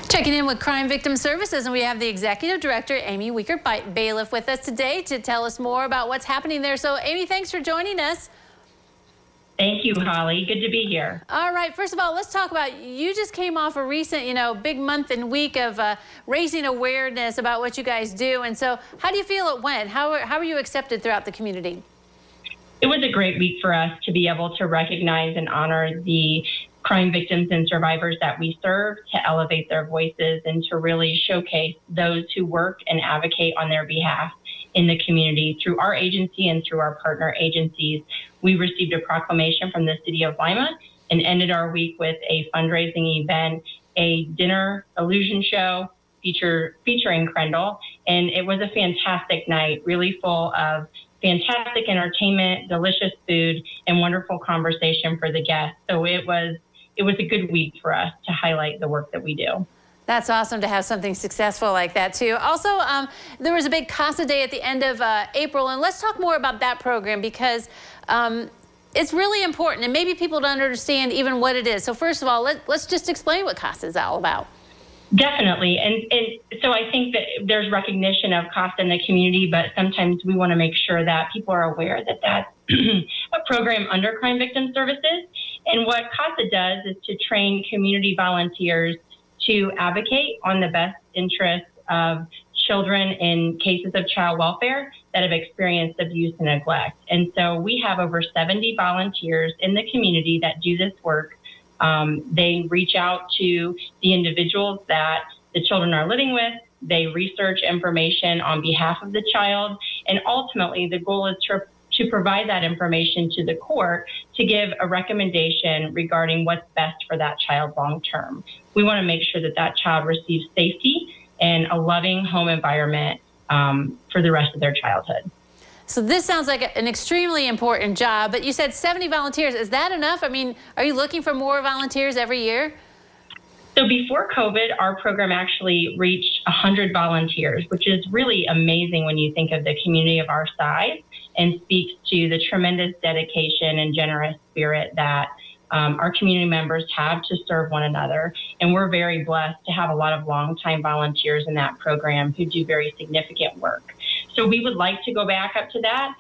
Checking in with Crime Victim Services, and we have the Executive Director, Amy Wiegert-Bailiff, with us today to tell us more about what's happening there. So, Amy, thanks for joining us. Thank you, Holly. Good to be here. All right. First of all, let's talk about, you just came off a recent, big month and week of raising awareness about what you guys do. And so how do you feel it went? How are you accepted throughout the community? It was a great week for us to be able to recognize and honor the crime victims and survivors that we serve, to elevate their voices and to really showcase those who work and advocate on their behalf in the community through our agency and through our partner agencies. We received a proclamation from the city of Lima and ended our week with a fundraising event, a dinner illusion show featuring Crendel. And it was a fantastic night, really full of fantastic entertainment, delicious food, and wonderful conversation for the guests. So it was a good week for us to highlight the work that we do. That's awesome to have something successful like that, too. Also, there was a big CASA Day at the end of April, and let's talk more about that program because it's really important, and maybe people don't understand even what it is. So first of all, let's just explain what CASA is all about. Definitely. And so I think that there's recognition of CASA in the community, but sometimes we want to make sure that people are aware that that's a program under Crime Victim Services. And what CASA does is to train community volunteers to advocate on the best interests of children in cases of child welfare that have experienced abuse and neglect. And so we have over 70 volunteers in the community that do this work. They reach out to the individuals that the children are living with. They research information on behalf of the child. And ultimately, the goal is to provide that information to the court to give a recommendation regarding what's best for that child long term. We want to make sure that that child receives safety and a loving home environment for the rest of their childhood. So this sounds like an extremely important job, but you said 70 volunteers. Is that enough? I mean, are you looking for more volunteers every year? So before COVID, our program actually reached 100 volunteers, which is really amazing when you think of the community of our size and speaks to the tremendous dedication and generous spirit that our community members have to serve one another. And we're very blessed to have a lot of longtime volunteers in that program who do very significant work. So we would like to go back up to that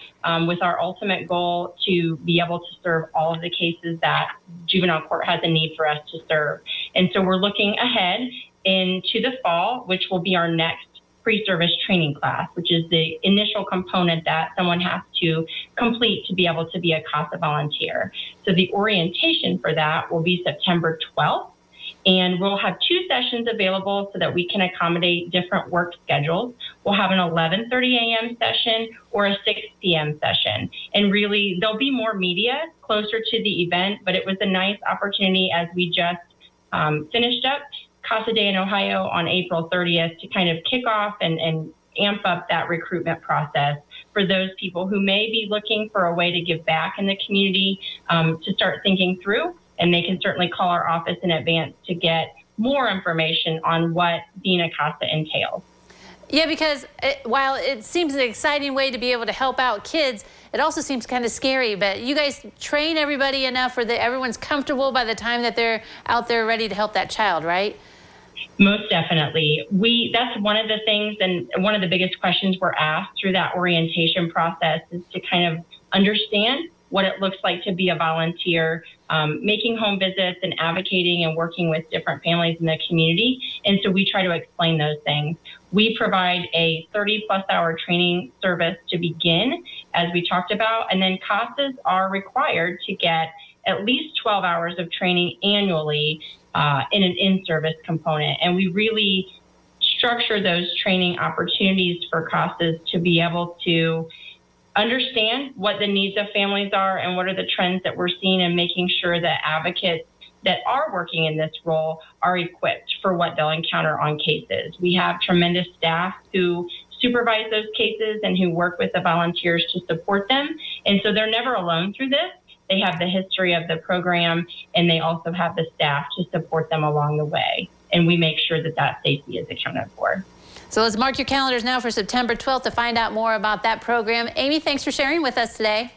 with our ultimate goal to be able to serve all of the cases that juvenile court has a need for us to serve. And so we're looking ahead into the fall, which will be our next pre-service training class, which is the initial component that someone has to complete to be able to be a CASA volunteer. So the orientation for that will be September 12th. And we'll have 2 sessions available so that we can accommodate different work schedules. We'll have an 11:30 a.m. session or a 6 p.m. session. And really, there'll be more media closer to the event, but it was a nice opportunity as we just finished up CASA Day in Ohio on April 30th to kind of kick off and amp up that recruitment process for those people who may be looking for a way to give back in the community to start thinking through. And they can certainly call our office in advance to get more information on what being a CASA entails. Yeah, because while it seems an exciting way to be able to help out kids, it also seems kind of scary. But you guys train everybody enough where everyone's comfortable by the time that they're out there ready to help that child, right? Most definitely. That's one of the things, and one of the biggest questions we're asked through that orientation process is to kind of understand what it looks like to be a volunteer, making home visits and advocating and working with different families in the community. And so we try to explain those things. We provide a 30-plus hour training service to begin, as we talked about, and then CASAs are required to get at least 12 hours of training annually in an in-service component. And we really structure those training opportunities for CASAs to be able to understand what the needs of families are and what are the trends that we're seeing, and making sure that advocates that are working in this role are equipped for what they'll encounter on cases. We have tremendous staff who supervise those cases and who work with the volunteers to support them. And so they're never alone through this. They have the history of the program, and they also have the staff to support them along the way. And we make sure that that safety is accounted for. So let's mark your calendars now for September 12th to find out more about that program. Amy, thanks for sharing with us today.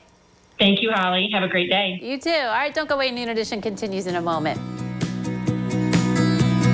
Thank you, Holly. Have a great day. You too. All right, don't go away. Noon Edition continues in a moment.